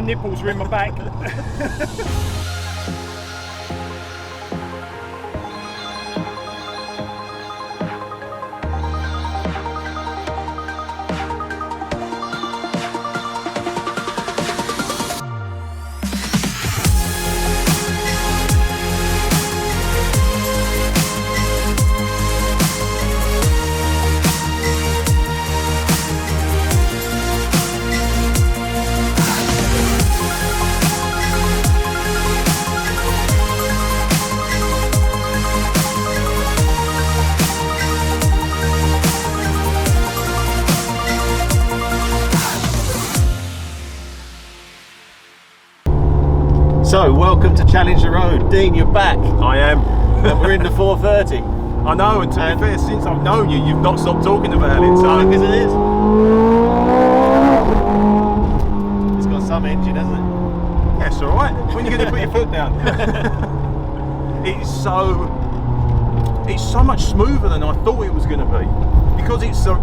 nipples are in my back. So, welcome to Challenge the Road. Dean, you're back. I am. And we're in the 430. I know, and to be fair, since I've known you, you've not stopped talking about it, so... Because it is. It's got some engine, hasn't it? Yeah, it's alright. When are you going to put your foot down? It's so much smoother than I thought it was going to be. Because it's a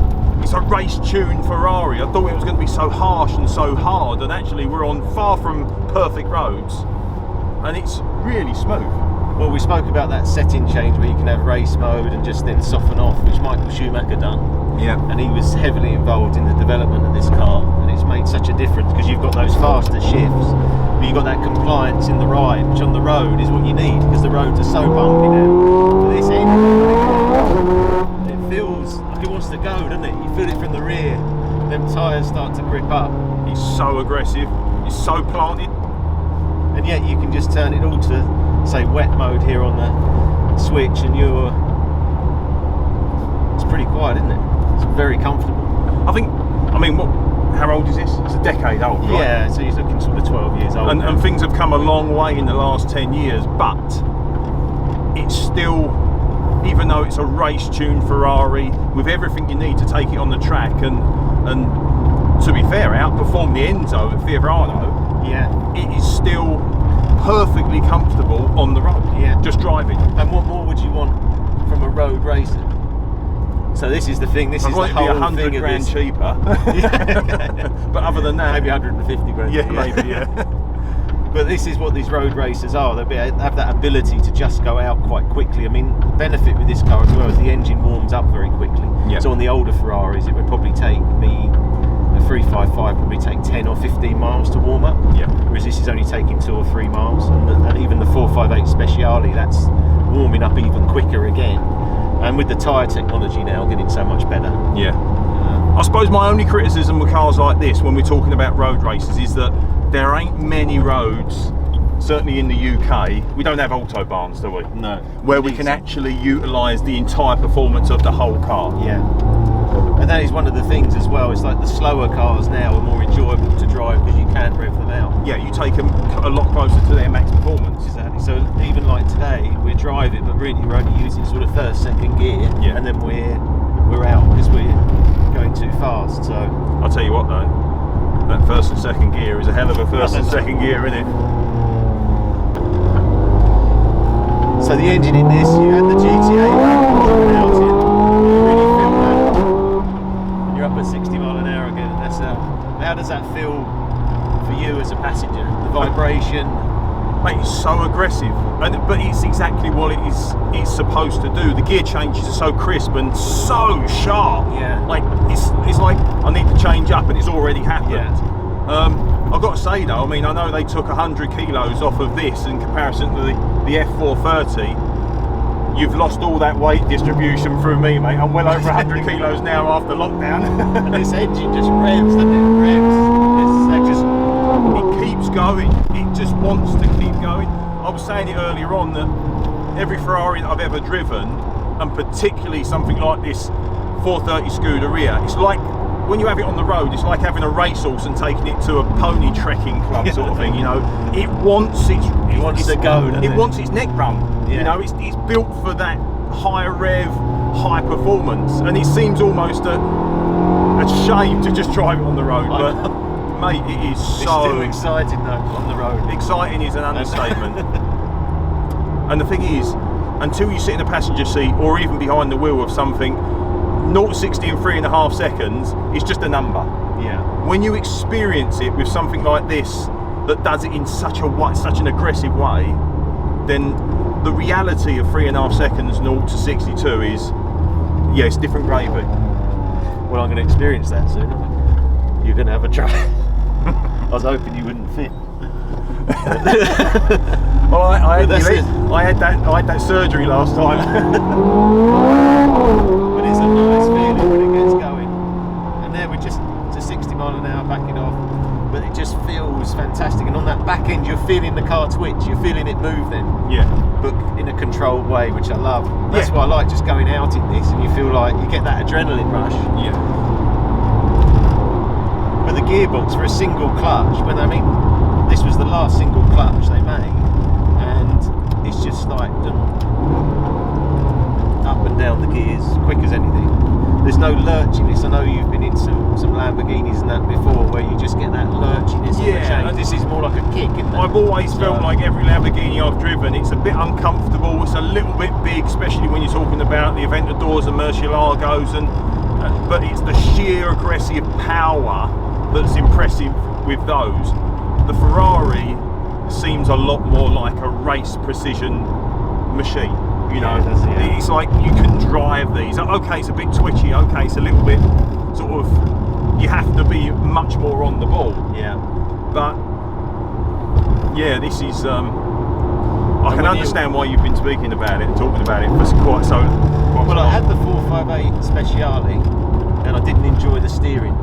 race-tuned Ferrari, I thought it was going to be so harsh and so hard, and actually we're on far from perfect roads, and it's really smooth. Well, we spoke about that setting change where you can have race mode and just then soften off, which Michael Schumacher done. Yeah. And he was heavily involved in the development of this car, and it's made such a difference because you've got those faster shifts, but you've got that compliance in the ride, which on the road is what you need because the roads are so bumpy now. But this engine, it feels like it wants to go, doesn't it? You feel it from the rear, them tyres start to grip up. It's so aggressive, it's so planted. And yet you can just turn it all to, say, wet mode here on the switch, and it's pretty quiet, isn't it? It's very comfortable. How old is this? It's a decade old, right? Yeah, so you're looking sort of 12 years old. And things have come a long way in the last 10 years, but it's still, even though it's a race-tuned Ferrari, with everything you need to take it on the track, and to be fair, outperform the Enzo at Fiorano, yeah, it is still perfectly comfortable on the road, yeah, just driving. And what more would you want from a road racer? So this is the thing, this is the whole be 100 thing grand of this. cheaper. But other than that, maybe 150 grand. yeah, maybe, yeah. But this is what these road races are. They have that ability to just go out quite quickly. I mean, the benefit with this car as well is the engine warms up very quickly. Yeah. So on the older Ferraris, it would probably take me, a 355 probably take 10 or 15 miles to warm up. Yeah. Whereas this is only taking 2 or 3 miles. And even the 458 Speciale, that's warming up even quicker again. And with the tyre technology now getting so much better. Yeah. I suppose my only criticism with cars like this, when we're talking about road races, is that there ain't many roads, certainly in the UK, we don't have autobahns, do we? No. Where we can actually utilise the entire performance of the whole car. Yeah. And that is one of the things as well. It's like the slower cars now are more enjoyable to drive because you can rev them out. Yeah, you take them a lot closer to their max performance. Exactly. So even like today, we're driving, but really we're only using sort of first, second gear, yeah, and then we're out because we're going too fast. So I'll tell you what though, that first and second gear is a hell of a first and second gear, isn't it? So the engine in this, you had the GTA coming out in, you really feel that. You're up at 60 mile an hour again, and that's how does that feel for you as a passenger? The vibration? Mate, it's so aggressive, but it's exactly what it's supposed to do. The gear changes are so crisp and so sharp. Yeah. Like it's like I need to change up, and it's already happened. Yeah. I've got to say though, I mean, I know they took 100 kilos off of this in comparison to the F430. You've lost all that weight distribution through me, mate. I'm well over 100 kilos now after lockdown. And this engine just revs, doesn't it? It keeps going. It just wants to keep going. I was saying it earlier on that every Ferrari that I've ever driven, and particularly something like this 430 Scuderia, it's like when you have it on the road, it's like having a racehorse and taking it to a pony trekking club sort of thing. You know, it wants its to go. It wants its neck run. Yeah. You know, it's built for that high rev, high performance, and it seems almost a shame to just drive it on the road. But mate, it is It's so still exciting though on the road. Exciting is an understatement. And the thing is, until you sit in the passenger seat or even behind the wheel of something, 0 to 60 in 3.5 seconds is just a number. Yeah. When you experience it with something like this, that does it in such an aggressive way, then the reality of 3.5 seconds 0 to 62 is, yeah, it's different gravy. Well, I'm going to experience that soon. You're going to have a try. I was hoping you wouldn't fit. Well, I had that surgery last time. But it's a nice feeling when it gets going. And there we're just to 60 mile an hour backing off. But it just feels fantastic. And on that back end, you're feeling the car twitch. You're feeling it move then. Yeah. But in a controlled way, which I love. That's why I like just going out in this, and you feel like you get that adrenaline rush. Yeah. With the gearbox for a single clutch, this was the last single clutch they made, and it's just like up and down the gears, quick as anything. There's no lurchiness. I know you've been in some Lamborghinis and that before, where you just get that lurchiness. Yeah, and this is more like a kick, isn't it? I've always felt like every Lamborghini I've driven, it's a bit uncomfortable, it's a little bit big, especially when you're talking about the Aventadors and Murcielagos, but it's the sheer aggressive power that's impressive with those. The Ferrari seems a lot more like a race precision machine. You know, it's like you can drive these. Okay, it's a bit twitchy. Okay, it's a little bit sort of. You have to be much more on the ball. Yeah. But yeah, this is. I can understand why you've been speaking about it and talking about it for quite so. Well, I had the 458 Speciale, and I didn't enjoy the steering.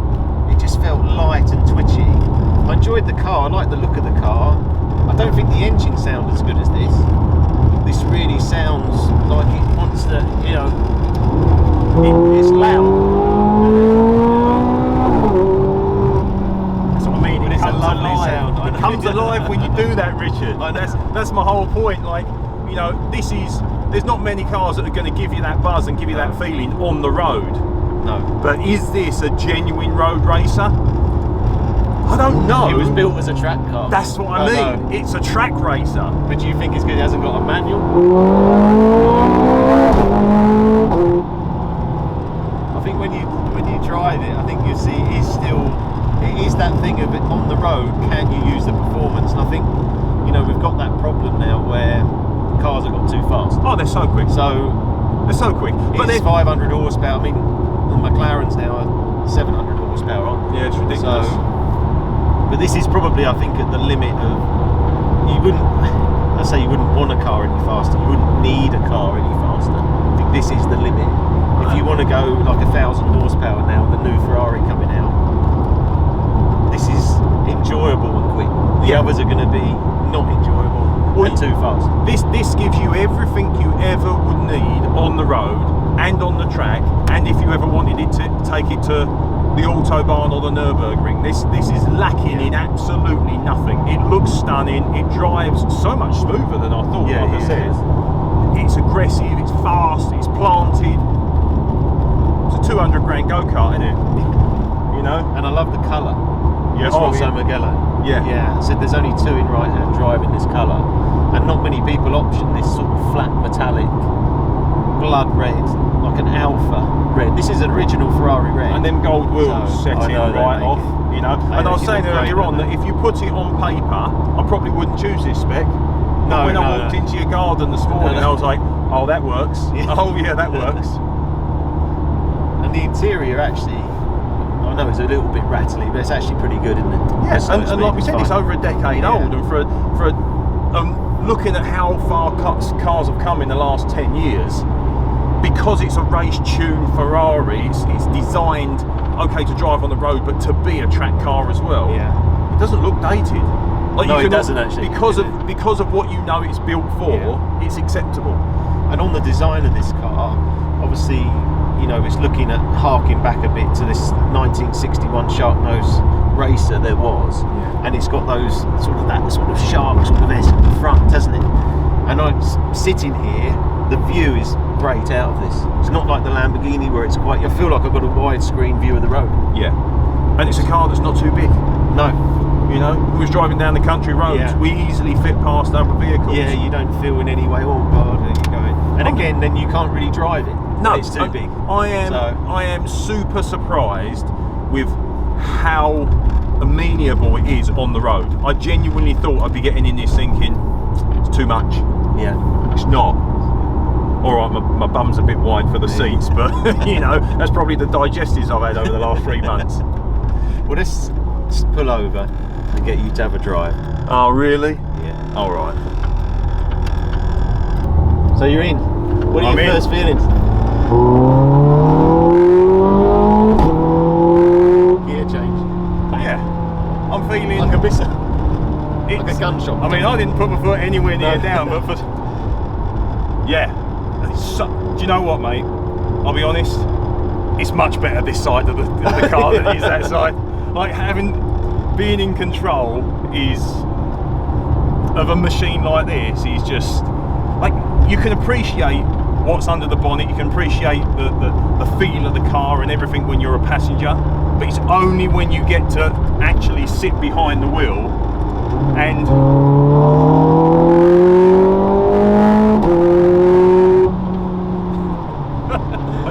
It just felt light and twitchy. I enjoyed the car. I like the look of the car. I don't think the engine sounds as good as this. This really sounds like it wants to, it's loud. That's what I mean. But it's a lovely sound. It comes alive when you do that, Richard. That's my whole point. Like, there's not many cars that are going to give you that buzz and give you that feeling on the road. No. But is this a genuine road racer? I don't know. It was built as a track car. That's what I mean. know. It's a track racer. But do you think it's because it hasn't got a manual? I think when you drive it, I think you see it is that thing of it on the road. Can you use the performance? And I think we've got that problem now where cars have got too fast. Oh, they're so quick. They're so quick. But it's 500 horsepower. I mean, the McLarens now are 700 horsepower, aren't they? Yeah, it's ridiculous. But this is probably, I think, at the limit of you wouldn't want a car any faster. You wouldn't need a car any faster. I think this is the limit. If you want to go like 1,000 horsepower now, the new Ferrari coming out, this is enjoyable and quick. The others are going to be not enjoyable and too fast. This gives you everything you ever would need on the road and on the track, and if you ever wanted it to take it to the Autobahn or the Nürburgring. This is lacking in absolutely nothing. It looks stunning. It drives so much smoother than I thought. Yeah, like I said, it's aggressive. It's fast. It's planted. It's a 200 grand go-kart, isn't it? And I love the colour. Yeah, Alfonso Mugello. Yeah. So there's only two in right-hand drive in this colour, and not many people option this sort of flat metallic blood red, like an alpha red. This is an original Ferrari red. And them gold wheels set in right off, And I was saying earlier on that if you put it on paper, I probably wouldn't choose this spec. But when I walked into your garden this morning, I was like, oh, that works. Yeah. Oh, yeah, that works. And the interior actually, I know it's a little bit rattly, but it's actually pretty good, isn't it? Yes, and like we said, it's over a decade old, and for looking at how far cars have come in the last 10 years, because it's a race-tuned Ferrari, it's designed, to drive on the road, but to be a track car as well. Yeah. It doesn't look dated. It doesn't actually. Because of what it's built for, it's acceptable. And on the design of this car, obviously, it's looking at harking back a bit to this 1961 Sharknose racer there was, and it's got that sort of shark sort of S at the front, hasn't it? And I'm sitting here, the view is great out of this. It's not like the Lamborghini where it's I feel like I've got a widescreen view of the road. Yeah, and it's a car that's not too big. No. We was driving down the country roads, we easily fit past other vehicles. Yeah, you don't feel in any way, oh God, where are you going? And again, then you can't really drive it. No, it's too big. I am super surprised with how amenable it is on the road. I genuinely thought I'd be getting in this thinking it's too much. Yeah. It's not. All right, my bum's a bit wide for the seats, but you know, that's probably the digestives I've had over the last 3 months. Well, let's pull over and get you to have a drive. Oh, really? Yeah. All right. So you're in. What are I'm your in. first feelings? Gear change. Yeah. I'm feeling Like a missile. it's, Like a gunshot. I mean, I didn't put my foot anywhere near No. down, but for yeah. Do you know what, mate? I'll be honest. It's much better this side of the car than it is that side. Like being in control of a machine like this is just like you can appreciate what's under the bonnet. You can appreciate the feel of the car and everything when you're a passenger. But it's only when you get to actually sit behind the wheel and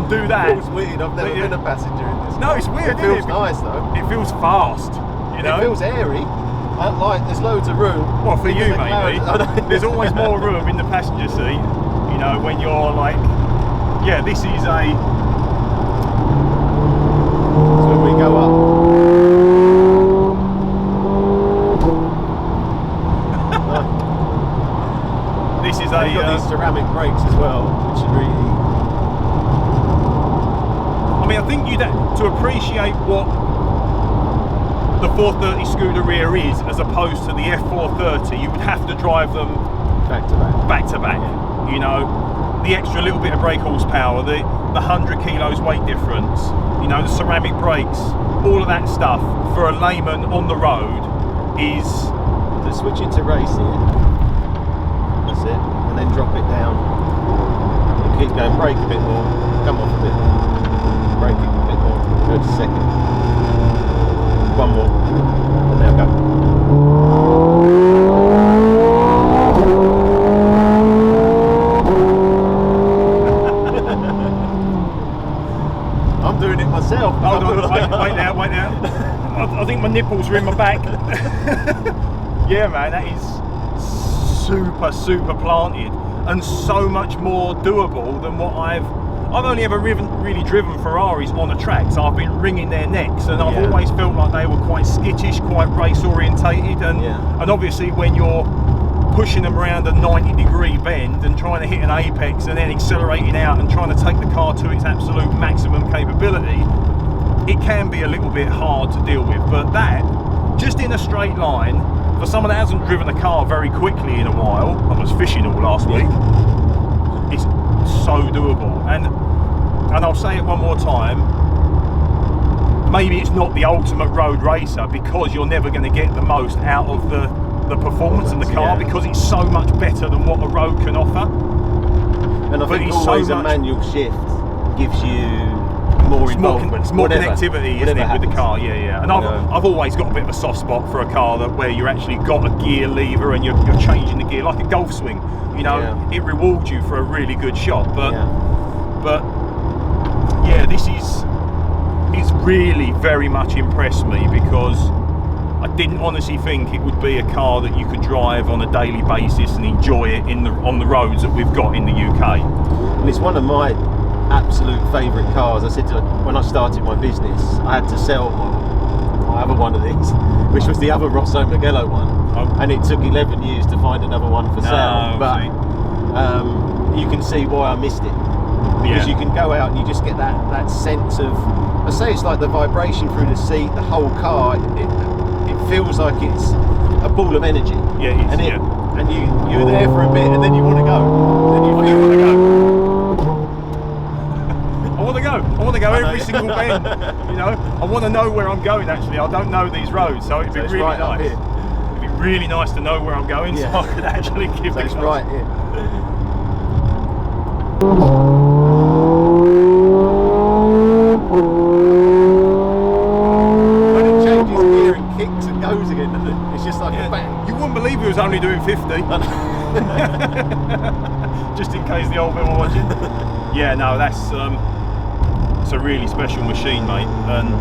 do that. It feels weird. I've never been a passenger in this. No, it's weird. It feels nice though. It feels fast. You know. It feels airy. Like there's loads of room. Well, for you, Even the maybe. cloud- There's always more room in the passenger seat. You know, when you're like, yeah, this is a. So when we go up. This is You've got these ceramic brakes as well, which are really. I mean, I think to appreciate what the 430 Scuderia is as opposed to the F430, you would have to drive them Back to back. back to back. You know, the extra little bit of brake horsepower, the 100 kilos weight difference, you know, the ceramic brakes, all of that stuff for a layman on the road is. So switch it to race here. That's it. And then drop it down. And keep going. Brake a bit more. Come off a bit. Brake it a bit more. Go to second. One more. And now go. I'm doing it myself. Hold on, wait now. I think my nipples are in my back. Yeah, man, that is super planted and so much more doable than what I've only ever really driven Ferraris on a track, so I've been wringing their necks, and I've always felt like they were quite skittish, quite race orientated, and obviously when you're pushing them around a 90-degree bend and trying to hit an apex and then accelerating out and trying to take the car to its absolute maximum capability, it can be a little bit hard to deal with. But that, just in a straight line, for someone that hasn't driven a car very quickly in a while, I was fishing all last week, it's so doable. And I'll say it one more time, maybe it's not the ultimate road racer because you're never going to get the most out of the performance in the car because it's so much better than what a road can offer. And I think always a manual shift gives you more involvement. It's more connectivity, isn't it, with the car? Yeah. And I've always got a bit of a soft spot for a car where you actually got a gear lever and you're changing the gear like a golf swing. You know, it rewards you for a really good shot. But this it's really very much impressed me because I didn't honestly think it would be a car that you could drive on a daily basis and enjoy it on the roads that we've got in the UK. And it's one of my absolute favourite cars. I said when I started my business, I had to sell my other one of these, which was the other Rosso Mugello one, and it took 11 years to find another one for sale. But you can see why I missed it, because you can go out and you just get that sense of, I say it's like the vibration through the seat, the whole car. It feels like it's a ball of energy. Yeah, it is, and you're there for a bit, and then you want to go. Then you want to go. I want to go every single bend. You know, I want to know where I'm going. Actually, I don't know these roads, so it'd be really nice. It'd be really nice to know where I'm going, so I could actually give it. It's right here. When it changes gear and kicks and goes again, doesn't it? It's just like a bang. You wouldn't believe he was only doing 50. Just in case the old men were watching. Yeah, no, that's it's a really special machine, mate. And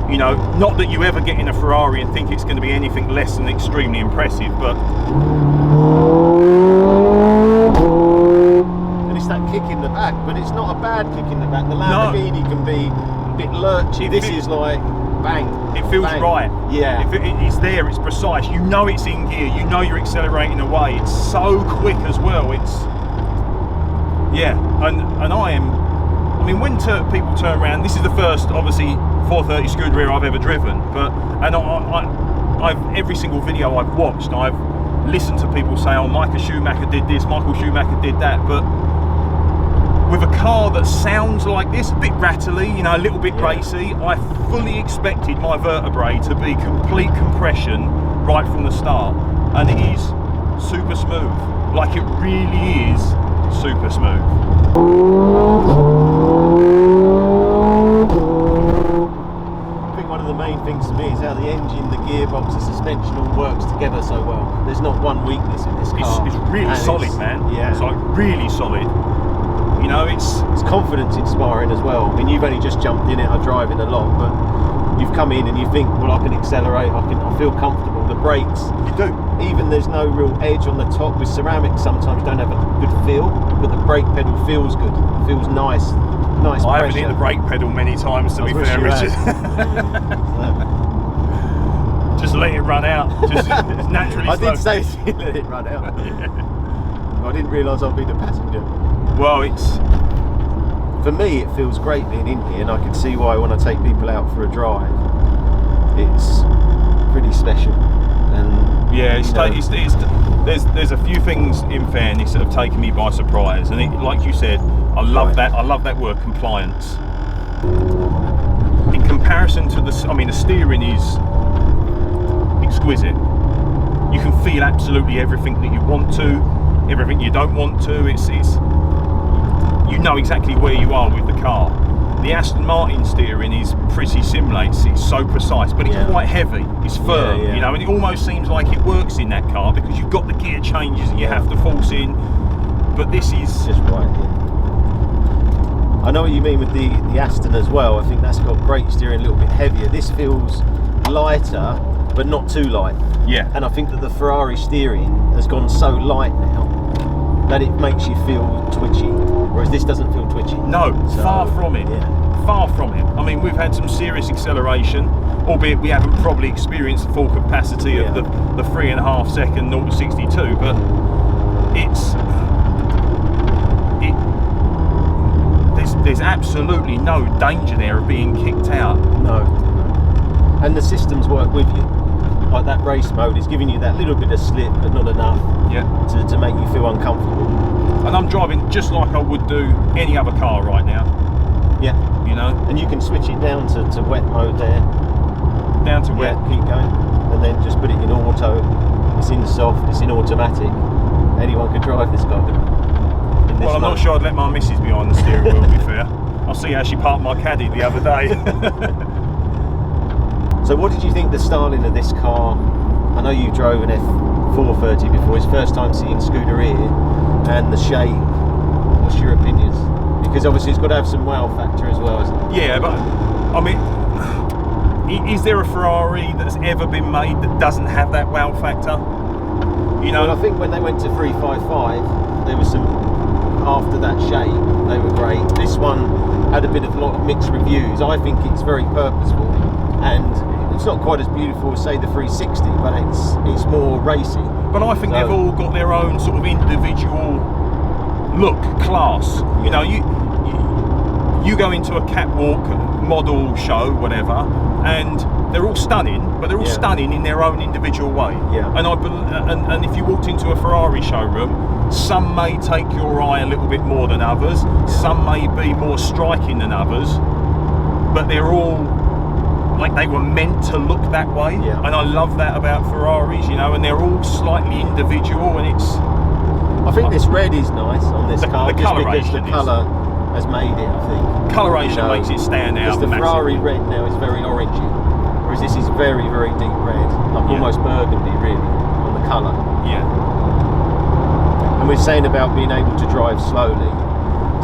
You know, not that you ever get in a Ferrari and think it's going to be anything less than extremely impressive, but and it's that kick in the back, but it's not a bad kick in the back. The Lamborghini can be a bit lurchy. This is like bang. It feels bang. right. Yeah. It's there, it's precise. You know it's in gear. You know you're accelerating away. It's so quick as well. And I mean, when people turn around, this is the first, obviously, 430 Scuderia I've ever driven. I've every single video I've watched, I've listened to people say, "Oh, Michael Schumacher did this, Michael Schumacher did that," but with a car that sounds like this, a bit rattly, you know, a little bit racy, I fully expected my vertebrae to be complete compression right from the start, and it is super smooth. Like, it really is super smooth. I think one of the main things to me is how the engine, the gearbox, the suspension all works together so well. There's not one weakness in this car. It's really solid, man. Yeah. It's like really solid. You know, it's confidence inspiring as well. I mean, you've only just jumped in it, I drive it a lot, but you've come in and you think, well, I can accelerate, I feel comfortable. The brakes, you do. Even there's no real edge on the top. With ceramics, sometimes don't have a good feel, but the brake pedal feels good. It feels nice I pressure. haven't hit the brake pedal many times, to be fair, Richard. Just let it run out. Just naturally. I did say let it run out. I didn't realise I'd be the passenger. Well, for me, it feels great being in here, and I can see why when I take people out for a drive, it's pretty special. And yeah, there's a few things in fairness that have taken me by surprise, and like you said, I love that word, compliance. In comparison to the steering is exquisite. You can feel absolutely everything that you want to, everything you don't want to. It's you know exactly where you are with the car. The Aston Martin steering is pretty similar. It's so precise, but it's quite heavy. It's firm, you know, and it almost seems like it works in that car because you've got the gear changes and you have to force in. But this is just right here. I know what you mean with the Aston as well. I think that's got great steering, a little bit heavier. This feels lighter, but not too light. Yeah. And I think that the Ferrari steering has gone so light now that it makes you feel twitchy, whereas this doesn't feel twitchy. No, far from it. Yeah. Far from it. I mean, we've had some serious acceleration, albeit we haven't probably experienced the full capacity of the 3.5 second 0 to 62, but there's absolutely no danger there of being kicked out. No. And the systems work with you. Like that race mode is giving you that little bit of slip, but not enough to make you feel uncomfortable. And I'm driving just like I would do any other car right now. Yeah. You know? And you can switch it down to wet mode there. Down to wet. Keep going. And then just put it in auto. It's in soft, it's in automatic. Anyone could drive this car. Well, I'm not sure I'd let my missus behind the steering wheel, to be fair. I'll see how she parked my Caddy the other day. So what did you think the styling of this car? I know you drove an F430 before. It's first time seeing Scuderia, and the shape. What's your opinions? Because obviously it's got to have some wow factor as well, isn't it? Yeah, but I mean, is there a Ferrari that's ever been made that doesn't have that wow factor? You know, well, I think when they went to 355, there was some. After that shape, they were great. This one had a lot of mixed reviews. I think it's very purposeful, and it's not quite as beautiful as say the 360, but it's more racy. But I think they've all got their own sort of individual look, class. You know, you go into a catwalk model show, whatever, and they're all stunning, but they're all stunning in their own individual way. Yeah. And if you walked into a Ferrari showroom, some may take your eye a little bit more than others, some may be more striking than others, but they're all like they were meant to look that way. Yeah. And I love that about Ferraris, you know, and they're all slightly individual, and I think this red is nice on this car, the just because the colour has made it, I think. Coloration makes it stand out. Because the Ferrari red now is very orangey, whereas this is very, very deep red, like almost burgundy really, on the colour. Yeah. And we're saying about being able to drive slowly,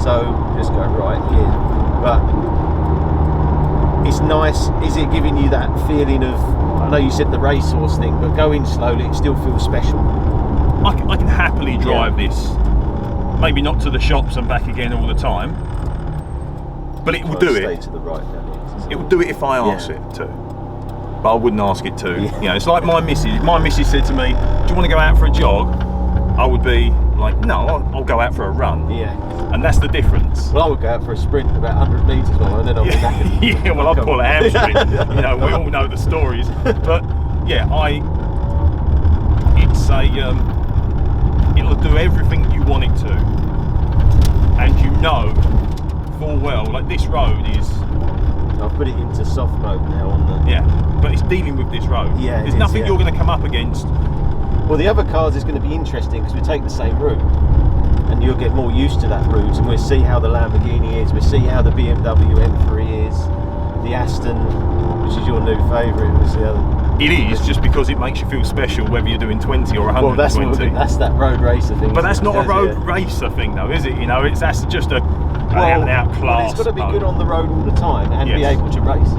so just go right here. But it's nice. Is it giving you that feeling of, I know you said the racehorse thing, but going slowly, it still feels special. I can happily drive this, maybe not to the shops and back again all the time, but it will do Stay it. to the right, It will do it if I ask Yeah. it to. But I wouldn't ask it to. Yeah. You know, it's like my missus. My missus said to me, "Do you want to go out for a jog?" I would be like, "No, I'll go out for a run." Yeah. And that's the difference. Well, I would go out for a sprint about 100 metres, and then I'll be back. Yeah, well, I'll pull a hamstring. You know, we all know the stories. But yeah, it's a, it'll do everything you want it to, and you know full well, like this road is. I've put it into soft mode now on the. Yeah, but it's dealing with this road. Yeah, it there's is, nothing yeah. you're going to come up against. Well, the other cars is going to be interesting because we take the same route, and you'll get more used to that route, and we'll see how the Lamborghini is, we'll see how the BMW M3 is, the Aston, which is your new favourite, was the other. It is just because it makes you feel special whether you're doing 20 or 120. Well, that's that road racer thing. But that's not a road yeah. racer thing, though, is it? You know, that's just an Well, out-and-out class. Well, it's got to be mode. good on the road all the time and be Yes. able to race.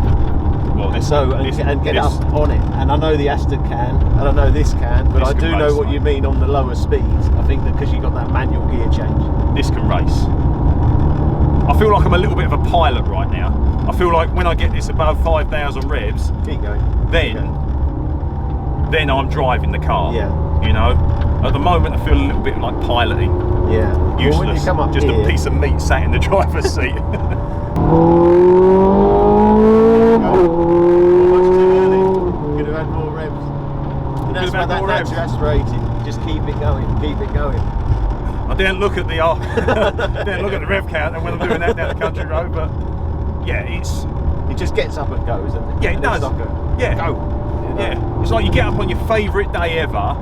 Well, this, So and, this- and get this- up on it. And I know the Aston can, and I know this can, but This I can do know race, what mate. you mean on the lower speeds. I think that because you got that manual gear change. This can race. I feel like I'm a little bit of a pilot right now. I feel like when I get this above 5,000 revs, Keep going. then I'm driving the car. Yeah. You know, at the moment I feel a little bit like piloting. Yeah. Useless. Well, when you come up just here, a piece of meat sat in the driver's seat. almost too early. Could have had more revs. And that's have why had that more revs. natural aspirated. Just keep it going. Keep it going. I didn't look at the didn't look at the rev counter when I'm doing that down the country road, but yeah, it's It just gets up and goes, doesn't it? yeah, it And does. it's like a Yeah, go. You know? yeah. It's like you get up on your favourite day ever.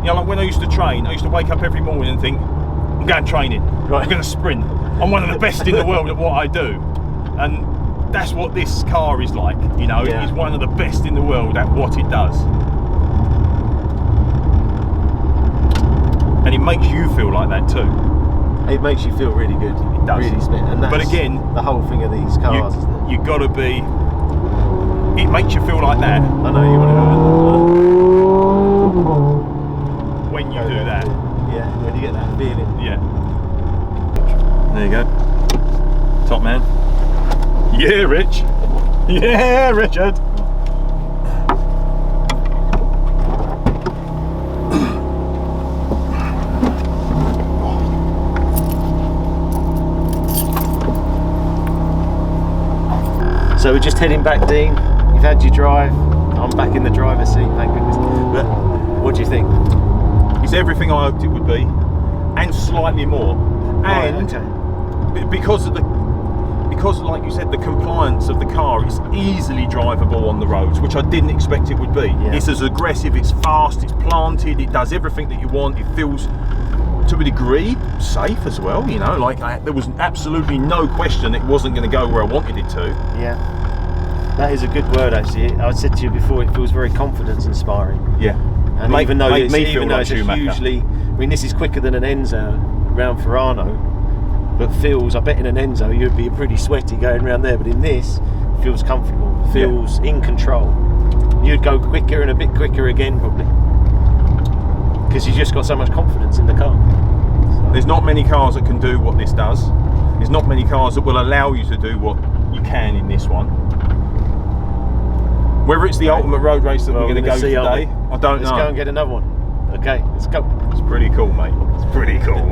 You know, like when I used to train, I used to wake up every morning and think, I'm going training. Right. I'm going to sprint. I'm one of the best in the world at what I do, and that's what this car is like. You know, Yeah. it's one of the best in the world at what it does. And it makes you feel like that too. It makes you feel really good. It does. Really spin. And that's But again, the whole thing of these cars, isn't it? You got to be. It makes you feel like that I know you want when you to do that. Yeah, when you get that feeling. Yeah. There you go. Top man. Yeah, Rich. Yeah, Richard. So we're just heading back, Dean. You've had your drive. I'm back in the driver's seat, thank goodness. But what do you think? It's everything I hoped it would be, and slightly more. And because like you said, the compliance of the car is easily drivable on the roads, which I didn't expect it would be. Yeah. It's as aggressive, it's fast, it's planted, it does everything that you want. It feels, to a degree, safe as well. You know, like there was absolutely no question it wasn't going to go where I wanted it to. Yeah. That is a good word, actually. I said to you before, it feels very confidence inspiring. Yeah. And even though makes me even feel though like it's a Schumacher. hugely, I mean, this is quicker than an Enzo round Ferrano, but feels, I bet in an Enzo you'd be pretty sweaty going around there, but in this, it feels comfortable, feels in control. You'd go quicker and a bit quicker again, probably, because you just got so much confidence in the car. So, There's not many cars that can do what this does. There's not many cars that will allow you to do what you can in this one. Whether it's the ultimate road race that well, we're going to go see, aren't today, we? I don't Let's know. go and get another one. Okay, let's go. It's pretty cool, mate. It's pretty cool.